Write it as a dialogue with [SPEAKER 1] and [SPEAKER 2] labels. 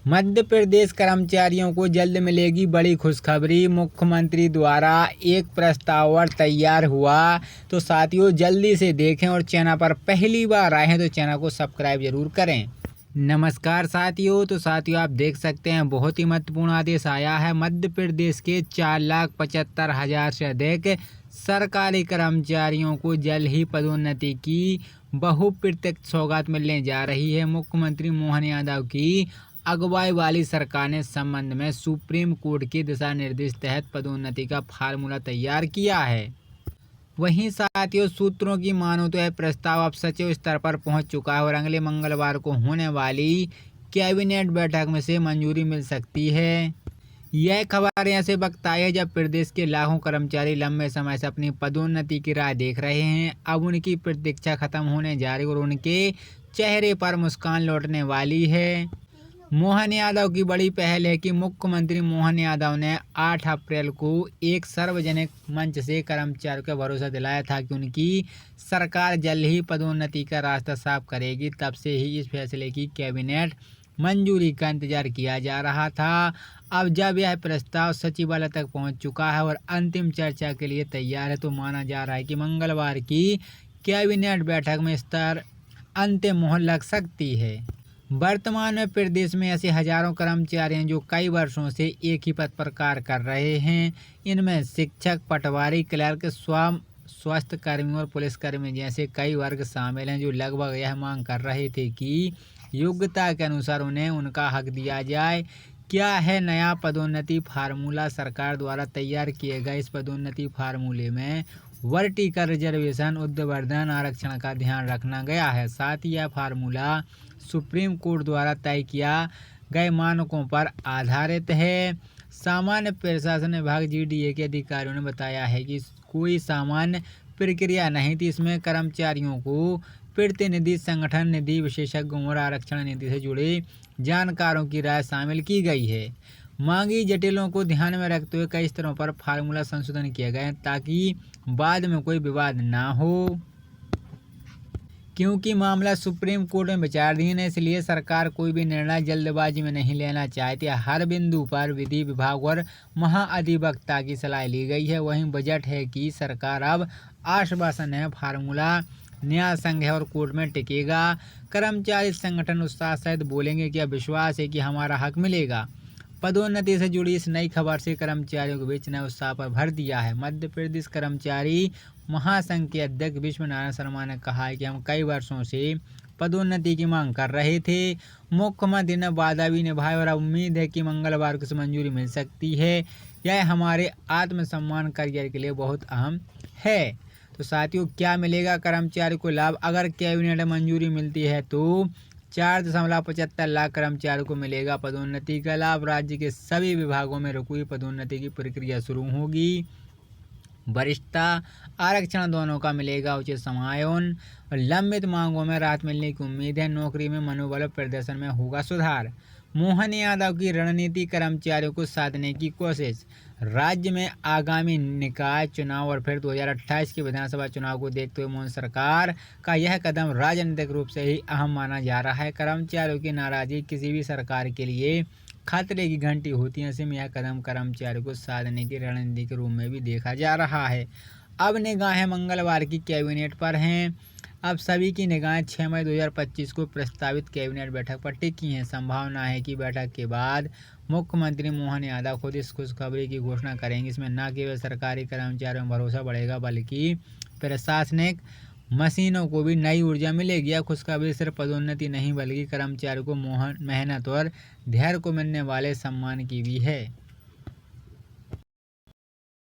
[SPEAKER 1] मध्य प्रदेश कर्मचारियों को जल्द मिलेगी बड़ी खुशखबरी। मुख्यमंत्री द्वारा एक प्रस्ताव तैयार हुआ। तो साथियों जल्दी से देखें और चैनल पर पहली बार आए हैं तो चैनल को सब्सक्राइब जरूर करें। नमस्कार साथियों, तो साथियों आप देख सकते हैं बहुत ही महत्वपूर्ण आदेश आया है। मध्य प्रदेश के 4,75,000 से अधिक सरकारी कर्मचारियों को जल्द ही पदोन्नति की बहुप्रतीक्षित सौगात मिलने जा रही है। मुख्यमंत्री मोहन यादव की अगुवाई वाली सरकार ने इस संबंध में सुप्रीम कोर्ट के दिशा निर्देश तहत पदोन्नति का फार्मूला तैयार किया है। वहीं साथियों सूत्रों की मानो तो यह प्रस्ताव अब सचिव स्तर पर पहुंच चुका है और अगले मंगलवार को होने वाली कैबिनेट बैठक में से मंजूरी मिल सकती है। यह खबर ऐसे वक्त आई है जब प्रदेश के लाखों कर्मचारी लंबे समय से अपनी पदोन्नति की राह देख रहे हैं। अब उनकी प्रतीक्षा खत्म होने जा रही और उनके चेहरे पर मुस्कान लौटने वाली है। मोहन यादव की बड़ी पहल है कि मुख्यमंत्री मोहन यादव ने 8 अप्रैल को एक सार्वजनिक मंच से कर्मचारियों को भरोसा दिलाया था कि उनकी सरकार जल्द ही पदोन्नति का रास्ता साफ करेगी। तब से ही इस फैसले की कैबिनेट मंजूरी का इंतजार किया जा रहा था। अब जब यह प्रस्ताव सचिवालय तक पहुंच चुका है और अंतिम चर्चा के लिए तैयार है तो माना जा रहा है कि मंगलवार की कैबिनेट बैठक में इस पर अंतिम मोहर लग सकती है। वर्तमान में प्रदेश में ऐसे हजारों कर्मचारी हैं जो कई वर्षों से एक ही पद पर कार्य कर रहे हैं। इनमें शिक्षक, पटवारी, क्लर्क, स्वास्थ्य कर्मी और पुलिसकर्मी जैसे कई वर्ग शामिल हैं जो लगभग यह मांग कर रहे थे कि योग्यता के अनुसार उन्हें उनका हक दिया जाए। क्या है नया पदोन्नति फार्मूला? सरकार द्वारा तैयार किए गए इस पदोन्नति फार्मूले में वर्टिकल रिजर्वेशन, उद्वर्धन, आरक्षण का ध्यान रखा गया है। साथ ही यह फार्मूला सुप्रीम कोर्ट द्वारा तय किया गए मानकों पर आधारित है। सामान्य प्रशासन विभाग GDA के अधिकारियों ने बताया है कि कोई सामान्य प्रक्रिया नहीं थी। इसमें कर्मचारियों को प्रतिनिधि, संगठन निधि, विशेषज्ञों और आरक्षण नीति से जुड़े जानकारों की राय शामिल की गई है। मांगी जटिलों को ध्यान में रखते हुए कई स्तरों पर फार्मूला संशोधन किए गए ताकि बाद में कोई विवाद ना हो। क्योंकि मामला सुप्रीम कोर्ट में विचाराधीन है, इसलिए सरकार कोई भी निर्णय जल्दबाजी में नहीं लेना चाहती। हर बिंदु पर विधि विभाग और महाअधिवक्ता की सलाह ली गई है। वहीं बजट है कि सरकार अब आश्वासन है फार्मूला न्याय संघ है और कोर्ट में टिकेगा। कर्मचारी संगठन उत्साह सहित बोलेंगे कि अब विश्वास है कि हमारा हक मिलेगा। पदोन्नति से जुड़ी इस नई खबर से कर्मचारियों के बीच नए उत्साह पर भर दिया है। मध्य प्रदेश कर्मचारी महासंघ के अध्यक्ष विश्वनारायण शर्मा ने कहा है कि हम कई वर्षों से पदोन्नति की मांग कर रहे थे। मुख्यमंत्री ने वादा भी निभाया और अब उम्मीद है कि मंगलवार को मंजूरी मिल सकती है। यह हमारे आत्मसम्मान करियर के लिए बहुत अहम है। तो साथियों क्या मिलेगा कर्मचारी को लाभ? अगर कैबिनेट मंजूरी मिलती है तो 4.75 लाख कर्मचारियों को मिलेगा पदोन्नति का लाभ। राज्य के सभी विभागों में रुकी पदोन्नति की प्रक्रिया शुरू होगी। वरिष्ठता, आरक्षण दोनों का मिलेगा उचित समायोजन और लंबित मांगों में राहत मिलने की उम्मीद है। नौकरी में मनोबल प्रदर्शन में होगा सुधार। मोहन यादव की रणनीति, कर्मचारियों को साधने की कोशिश। राज्य में आगामी निकाय चुनाव और फिर 2028 के विधानसभा चुनाव को देखते हुए मोदी सरकार का यह कदम राजनीतिक रूप से ही अहम माना जा रहा है। कर्मचारियों की नाराजगी किसी भी सरकार के लिए खतरे की घंटी होती है। ऐसे में यह कदम कर्मचारियों को साधने की रणनीति के रूप में भी देखा जा रहा है। अब निगाहें मंगलवार की कैबिनेट पर हैं। अब सभी की निगाहें 6 मई 2025 को प्रस्तावित कैबिनेट बैठक पर टिकी हैं। संभावना है कि बैठक के बाद मुख्यमंत्री मोहन यादव खुद इस खुशखबरी की घोषणा करेंगे। इसमें न केवल सरकारी कर्मचारियों में भरोसा बढ़ेगा बल्कि प्रशासनिक मशीनों को भी नई ऊर्जा मिलेगी। यह खुशखबरी सिर्फ पदोन्नति नहीं बल्कि कर्मचारियों को मेहनत और धैर्य को मिलने वाले सम्मान की भी है।